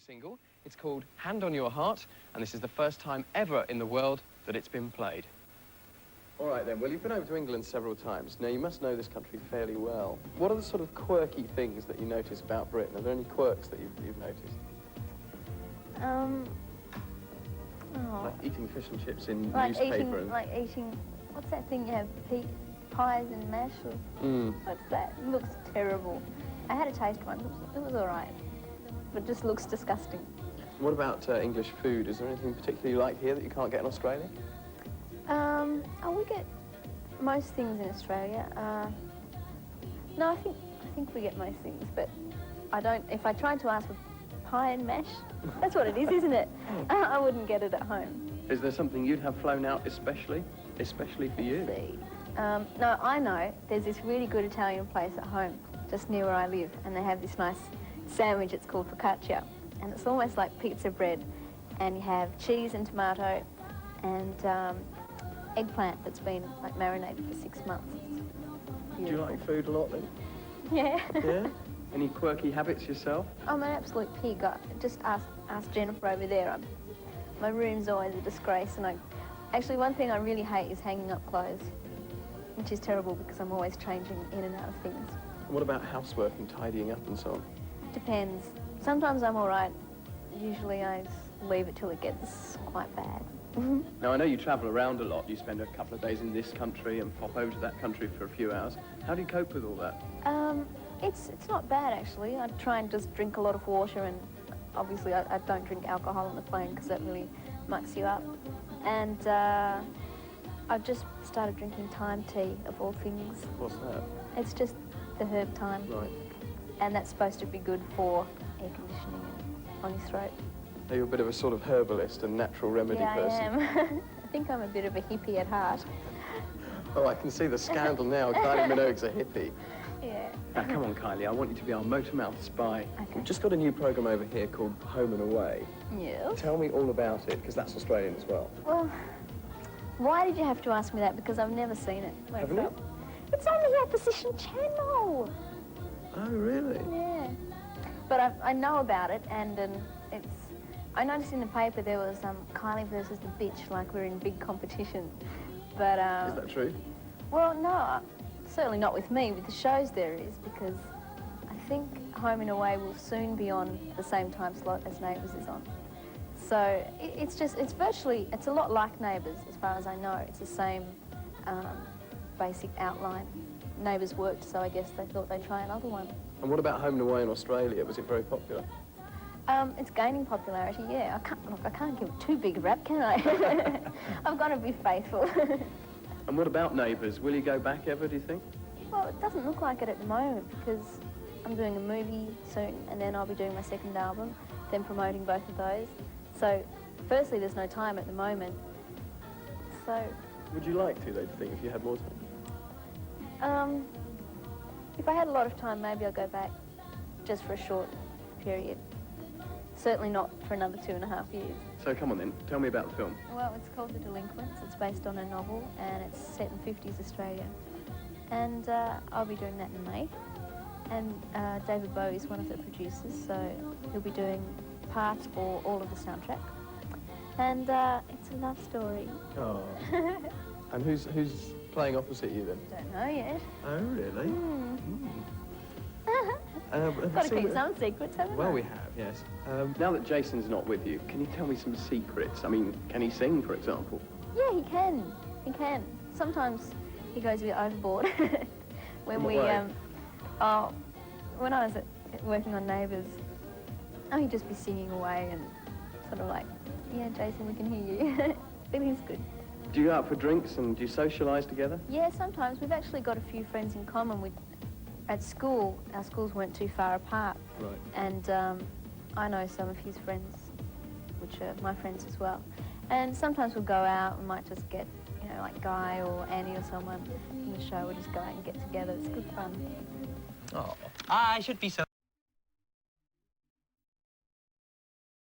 single. It's called Hand on Your Heart, and this is the first time ever in the world that it's been played. All right, then. Well, you've been over to England several times. Now, you must know this country fairly well. What are the sort of quirky things that you notice about Britain? Are there any quirks that you've noticed? Like eating fish and chips in newspaper. Like eating, what's that thing you have, pies and mash? What's that? It looks terrible. I had a taste once. It was all right, but it just looks disgusting. What about English food? Is there anything particularly you like here that you can't get in Australia? We get most things in Australia. No, I think we get most things, but I don't. If I tried to ask for pie and mash, that's what it is, isn't it? I wouldn't get it at home. Is there something you'd have flown out especially for you? Let's see. No, I know. There's this really good Italian place at home, just near where I live, and they have this nice sandwich. It's called focaccia, and it's almost like pizza bread, and you have cheese and tomato and eggplant that's been like marinated for 6 months. Do you like food a lot then? Yeah. Yeah? Any quirky habits yourself? I'm an absolute pig. Just ask Jennifer over there. My room's always a disgrace, and actually one thing I really hate is hanging up clothes, which is terrible because I'm always changing in and out of things. And what about housework and tidying up and so on? Depends. Sometimes I'm all right. Usually I just leave it till it gets quite bad. Now, I know you travel around a lot. You spend a couple of days in this country and pop over to that country for a few hours. How do you cope with all that? It's not bad, actually. I try and just drink a lot of water, and obviously I don't drink alcohol on the plane because that really mucks you up. And I've just started drinking thyme tea, of all things. What's that? It's just the herb thyme. Right. And that's supposed to be good for air conditioning and on your throat. Are you a bit of a sort of herbalist and natural remedy person? Yeah, I am. I think I'm a bit of a hippie at heart. Oh, I can see the scandal now. Kylie Minogue's a hippie. Yeah. Now, come on, Kylie, I want you to be our Motormouth spy. Okay. We've just got a new programme over here called Home and Away. Yes. Tell me all about it, because that's Australian as well. Well, why did you have to ask me that? Because I've never seen it. Haven't you? It's on the opposition channel. Oh, really? Yeah. But I know about it, and I noticed in the paper there was Kylie versus the bitch, like we're in big competition. But is that true? Well, no, certainly not with me. With the shows there is, because I think Home and Away will soon be on the same time slot as Neighbours is on. So it's a lot like Neighbours as far as I know. It's the same basic outline. Neighbours worked, so I guess they thought they'd try another one. And what about Home and Away in Australia? Was it very popular? It's gaining popularity, yeah. I can't give it too big a rap, can I? I've got to be faithful. And what about Neighbours? Will you go back ever, do you think? Well, it doesn't look like it at the moment because I'm doing a movie soon, and then I'll be doing my second album, then promoting both of those. So, firstly, there's no time at the moment. So... Would you like to, though, do you think, if you had more time? If I had a lot of time, maybe I'll go back just for a short period. Certainly not for another 2.5 years. So come on then, tell me about the film. Well, it's called The Delinquents. It's based on a novel, and it's set in 50s Australia. And I'll be doing that in May. And David Bowie is one of the producers, so he'll be doing part or all of the soundtrack. And it's a love story. Oh. And who's playing opposite you then? Don't know yet. Oh, really? Got to keep some secrets, haven't Well, I? we have, yes. Now that Jason's not with you, can you tell me some secrets? I mean, can he sing, for example? Yeah, he can. He can. Sometimes he goes a bit overboard. When In what way? When I was working on Neighbours, he'd just be singing away and sort of like, yeah, Jason, we can hear you. But he's good. Do you go out for drinks and do you socialise together? Yeah, sometimes. We've actually got a few friends in common. At school, our schools weren't too far apart. Right. And I know some of his friends, which are my friends as well. And sometimes we'll go out, we might just get, like Guy or Annie or someone from the show, we'll just go out and get together. It's good fun. Oh, I should be so...